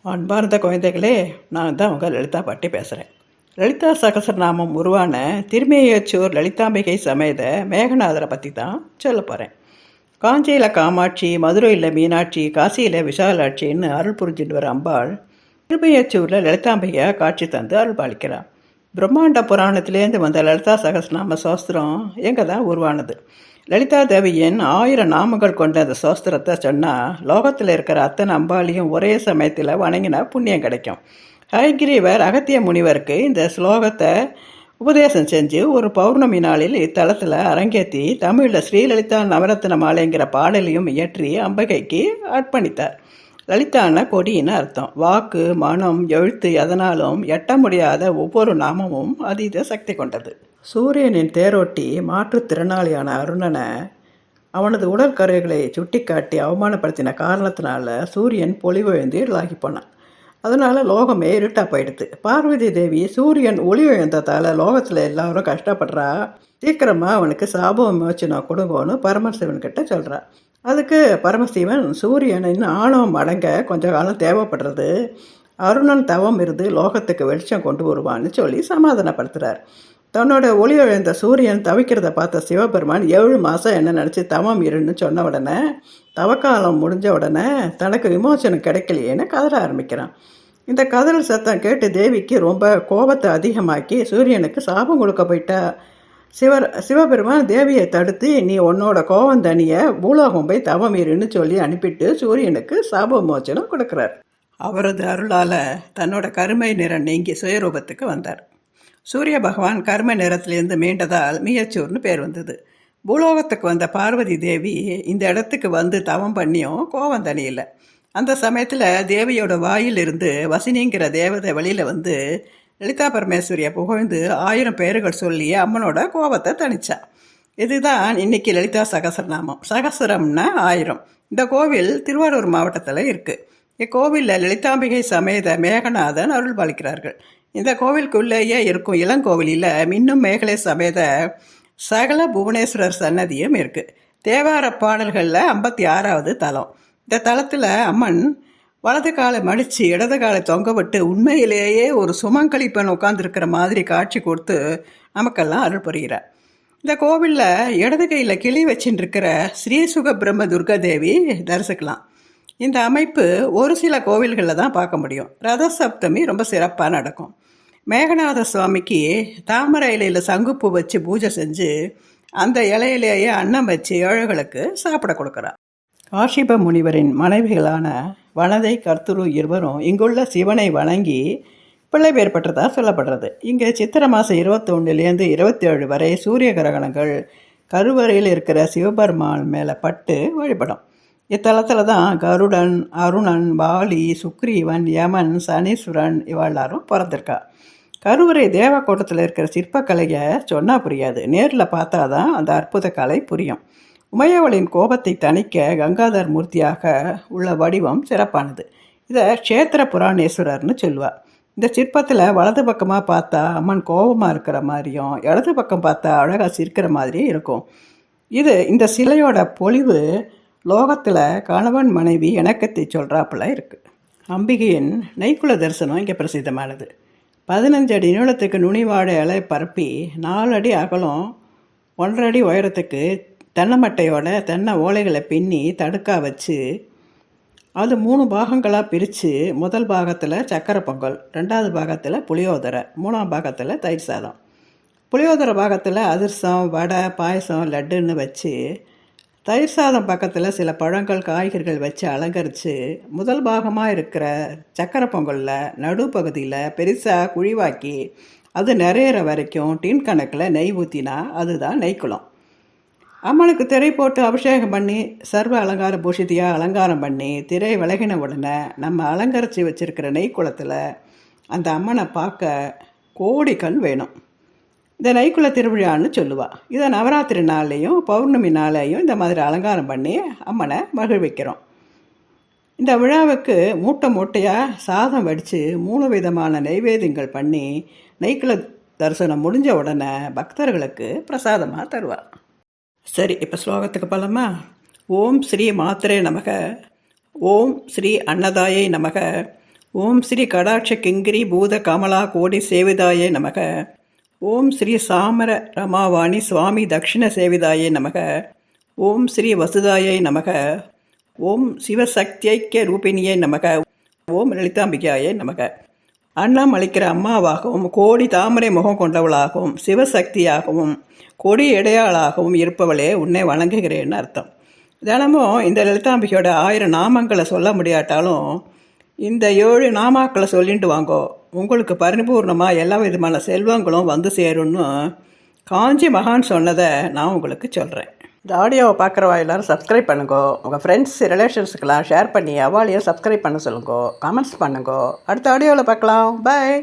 அன்பார்ந்த குழந்தைகளே, நான் தான் உங்கள் லலிதா பாட்டி பேசுகிறேன். லலிதா சகசரநாமம் உருவான திருமேயச்சூர் லலிதாம்பிகை சமேத மேகநாதரை பற்றி தான் சொல்ல போகிறேன். காஞ்சியில் காமாட்சி, மதுரையில் மீனாட்சி, காசியில் விஷாலாட்சின்னு அருள் புரிஞ்சிட்டு வர அம்பாள் திருமேயச்சூரில் லலிதாம்பிகையாக காட்சி தந்து அருள் பாலிக்கிறான். பிரம்மாண்ட புராணத்திலேருந்து வந்த லலிதா சகசரநாம சோஸ்திரம் எங்கே தான் உருவானது. லலிதா தேவியின் 1000 நாமங்கள் கொண்ட அந்த சோஸ்திரத்தை சொன்னால் லோகத்தில் இருக்கிற அத்தனை அம்பாலையும் ஒரே சமயத்தில் வணங்கினா புண்ணியம் கிடைக்கும். ஹயகிரீவர் அகத்திய முனிவருக்கு இந்த ஸ்லோகத்தை உபதேசம் செஞ்சு ஒரு பௌர்ணமி நாளில் இத்தலத்தில் அரங்கேற்றி தமிழில் ஸ்ரீலலிதா நவரத்ன மாலைங்கிற பாடலையும் இயற்றி அம்பிகைக்கு அர்ப்பணித்தார். லலிதான கொடின்னு அர்த்தம். வாக்கு, மனம், எழுத்து எதனாலும் எட்ட முடியாத ஒவ்வொரு நாமமும் அதீத சக்தி கொண்டது. சூரியனின் தேரோட்டி மாற்றுத்திறனாளியான அருணனை அவனது உடற்கருகளை சுட்டிக்காட்டி அவமானப்படுத்தின காரணத்தினால சூரியன் பொலிவிழந்து இருளாகி போனான். அதனால் லோகமே இருட்டாக போயிடுது. பார்வதி தேவி சூரியன் ஒளி இழந்ததால் லோகத்தில் எல்லாரும் கஷ்டப்படுறா, சீக்கிரமாக அவனுக்கு சாப விமோச்சனம் கொடுங்கன்னு பரமசிவன் கிட்ட சொல்கிறா. அதுக்கு பரமசிவன் சூரியனின் ஆணவம் அடங்க கொஞ்ச காலம் தேவைப்படுறது, அருணன் தவம் இருந்து லோகத்துக்கு வெளிச்சம் கொண்டு வருவான்னு சொல்லி சமாதானப்படுத்துகிறார். தன்னோட ஒளி இழந்த சூரியன் தவிக்கிறத பார்த்த சிவபெருமான் 7 மாதம் என்ன நினச்சி தவம் இருன்னு சொன்ன உடனே, தவக்காலம் முடிஞ்ச உடனே தனக்கு விமோசனம் கிடைக்கலையேன்னு கதற ஆரம்பிக்கிறான். இந்த கதறல் சத்தம் கேட்டு தேவிக்கு ரொம்ப கோபத்தை அதிகமாக்கி சூரியனுக்கு சாபம் கொடுக்க போயிட்டா. சிவபெருமான் தேவியை தடுத்து, நீ உன்னோட கோபம் தனிய பூலோகம் போய் தவம் இருன்னு சொல்லி அனுப்பிட்டு சூரியனுக்கு சாப விமோச்சனம் கொடுக்குறார். அவரது அருளால் தன்னோட கருமை நிறம் நீங்கி சுயரூபத்துக்கு வந்தார். சூரிய பகவான் கர்ம நிறத்திலேருந்து மீண்டதால் மீயச்சூர்னு பேர் வந்தது. பூலோகத்துக்கு வந்த பார்வதி தேவி இந்த இடத்துக்கு வந்து தவம் பண்ணியும் கோபம் தனியில்லை. அந்த சமயத்தில் தேவியோட வாயிலிருந்து வசினிங்கிற தேவதை வெளியில் வந்து லலிதா பரமேஸ்வரியை புகழ்ந்து 1000 பேர்கள் சொல்லி அம்மனோட கோபத்தை தணிச்சா. இதுதான் இன்னைக்கு லலிதா சகசரநாமம். சகசரம்னா 1000. இந்த கோவில் திருவாரூர் மாவட்டத்தில் இருக்குது. இக்கோவிலில் லலிதாம்பிகை சமேத மேகநாதன் அருள் பாலிக்கிறார்கள். இந்த கோவிலுக்குள்ளேயே இருக்கும் இளங்கோவிலில் மின்னும் மேகலை சமேத சகல புவனேஸ்வரர் சன்னதியும் இருக்குது. தேவார பாடல்களில் 56வது தலம். இந்த தலத்தில் அம்மன் வலது காலை மடித்து இடது காலை தொங்க விட்டு உண்மையிலேயே ஒரு சுமங்கலிப்பெண் உட்காந்துருக்கிற மாதிரி காட்சி கொடுத்து நமக்கெல்லாம் அருள் புரிகிறார். இந்த கோவிலில் இடது கையில் கிளி வச்சுட்டு இருக்கிற ஸ்ரீ சுக பிரம்ம துர்காதேவி தரிசிக்கலாம். இந்த அமைப்பு ஒரு சில கோவில்களில் தான் பார்க்க முடியும். ரத சப்தமி ரொம்ப சிறப்பாக நடக்கும். மேகநாத சுவாமிக்கு தாமரை இலையில் சங்குப்பூ வச்சு பூஜை செஞ்சு அந்த இலையிலேயே அன்னம் வச்சு ஏழைகளுக்கு சாப்பிட கொடுக்குறார். காஷிப முனிவரின் மனைவிகளான வனதை, கர்த்துரு இருவரும் இங்குள்ள சிவனை வணங்கி பிள்ளை பேர் பெற்றதாக சொல்லப்படுறது. இங்கே சித்திரை மாதம் 21லேருந்து 27 வரை சூரிய கிரகணங்கள் கருவறையில் இருக்கிற சிவபெருமான் மேலே பட்டு வழிபடும். இத்தலத்தில் தான் கருடன், அருணன், வாலி, சுக்ரீவன், யமன், சனீஸ்வரன் இவெல்லாரும் பிறந்திருக்கா. கருவறை தேவக்கோட்டத்தில் இருக்கிற சிற்பக்கலையை சொன்னால் புரியாது, நேரில் பார்த்தா தான் அந்த அற்புத கலை புரியும். உமையவளின் கோபத்தை தணிக்க கங்காதர் மூர்த்தியாக உள்ள வடிவம் சிறப்பானது. இதை க்ஷேத்திர புராணேஸ்வரர்னு சொல்லுவாள். இந்த சிற்பத்தில் வலது பக்கமாக பார்த்தா அம்மன் கோபமாக இருக்கிற மாதிரியும், இடது பக்கம் பார்த்தா அழகாக சிரிக்கிற மாதிரியும் இருக்கும். இந்த சிலையோட பொலிவு லோகத்தில் கணவன் மனைவி இணக்கத்தை சொல்கிறாப்புல இருக்குது. அம்பிகையின் நெய்க்குல தரிசனம் இங்கே பிரசித்தமானது. 15 அடி நீளத்துக்கு நுனிவாழை இலை பரப்பி 4 அடி அகலம் 1.5 அடி உயரத்துக்கு தென்னை மட்டையோட தென்னை ஓலைகளை பின்னி தடுக்கா வச்சு அது 3 பாகங்களாக பிரித்து முதல் பாகத்தில் சக்கரை பொங்கல், 2வது பாகத்தில் புளியோதரை, 3ஆம் பாகத்தில் தயிர் சாதம். புளியோதரை பாகத்தில் அதிரசம், வடை, பாயசம், லட்டுன்னு வச்சு, தயிர் சாதம் பக்கத்தில் சில பழங்கள், காய்கறிகள் வச்சு அலங்கரித்து முதல் பாகமாக இருக்கிற சக்கரை பொங்கலில் நடுப்பகுதியில் பெருசாக குழிவாக்கி அது நிறையிற வரைக்கும் டின் கணக்கில் நெய் ஊற்றினா அதுதான் நெய்க்குளம். அம்மனுக்கு திரை போட்டு அபிஷேகம் பண்ணி சர்வ அலங்கார பூஷிதியாக அலங்காரம் பண்ணி திரை விலகின உடனே நம்ம அலங்கரித்து வச்சுருக்கிற நெய்க்குளத்தில் அந்த அம்மனை பார்க்க கோடி கண் வேணும். இந்த நெய்க்குள திருவிழான்னு சொல்லுவாள். இதை நவராத்திரி நாள்லேயும் பௌர்ணமி நாளையும் இந்த மாதிரி அலங்காரம் பண்ணி அம்மனை மகிழ்விக்கிறோம். இந்த விழாவுக்கு மூட்டையாக சாதம் வடித்து 3 விதமான நைவேத்தியங்கள் பண்ணி நெய்க்குள தரிசனம் முடிஞ்ச உடனே பக்தர்களுக்கு பிரசாதமாக தருவாள். சரி, இப்போ ஸ்லோகத்துக்கு போகலாமா? ஓம் ஸ்ரீ மாத்திரே நமக, ஓம் ஸ்ரீ அன்னதாயை நமக, ஓம் ஸ்ரீ கடாட்ச கிங்கிரி பூத கமலா கோடி சேவிதாயே நமக. ஓம் ஸ்ரீ சாமர ரமாவாணி சுவாமி தக்ஷிண சேவிதாயே நமக. ஓம் ஸ்ரீ வசுதாயை நமக. ஓம் சிவசக்தியைக்கிய ரூபிணியை நமக. ஓம் லலிதாம்பிகாயை நமக. அன்னம் அளிக்கிற அம்மாவாகவும் கோடி தாமரை முகம் கொண்டவளாகவும் சிவசக்தியாகவும் கொடி இடையாளாகவும் இருப்பவளே உன்னை வணங்குகிறேன்னு அர்த்தம். தினமும் இந்த லலிதாம்பிகையோட 1000 நாமங்களை சொல்ல முடியாட்டாலும் இந்த 7 நாமாக்களை சொல்லிட்டு வாங்கோ, உங்களுக்கு பரிபூர்ணமாக எல்லா விதமான செல்வங்களும் வந்து சேரும்னு காஞ்சி மகான் சொன்னதை நான் உங்களுக்கு சொல்கிறேன். இந்த ஆடியோவை பார்க்குறவா எல்லோரும் சப்ஸ்கிரைப் பண்ணுங்கோ. உங்கள் ஃப்ரெண்ட்ஸ் ரிலேஷன்ஸுக்கெல்லாம் ஷேர் பண்ணி அவாளையும் சப்ஸ்கிரைப் பண்ண சொல்லுங்கோ. கமெண்ட்ஸ் பண்ணுங்கோ. அடுத்த ஆடியோவில் பார்க்கலாம். பாய்.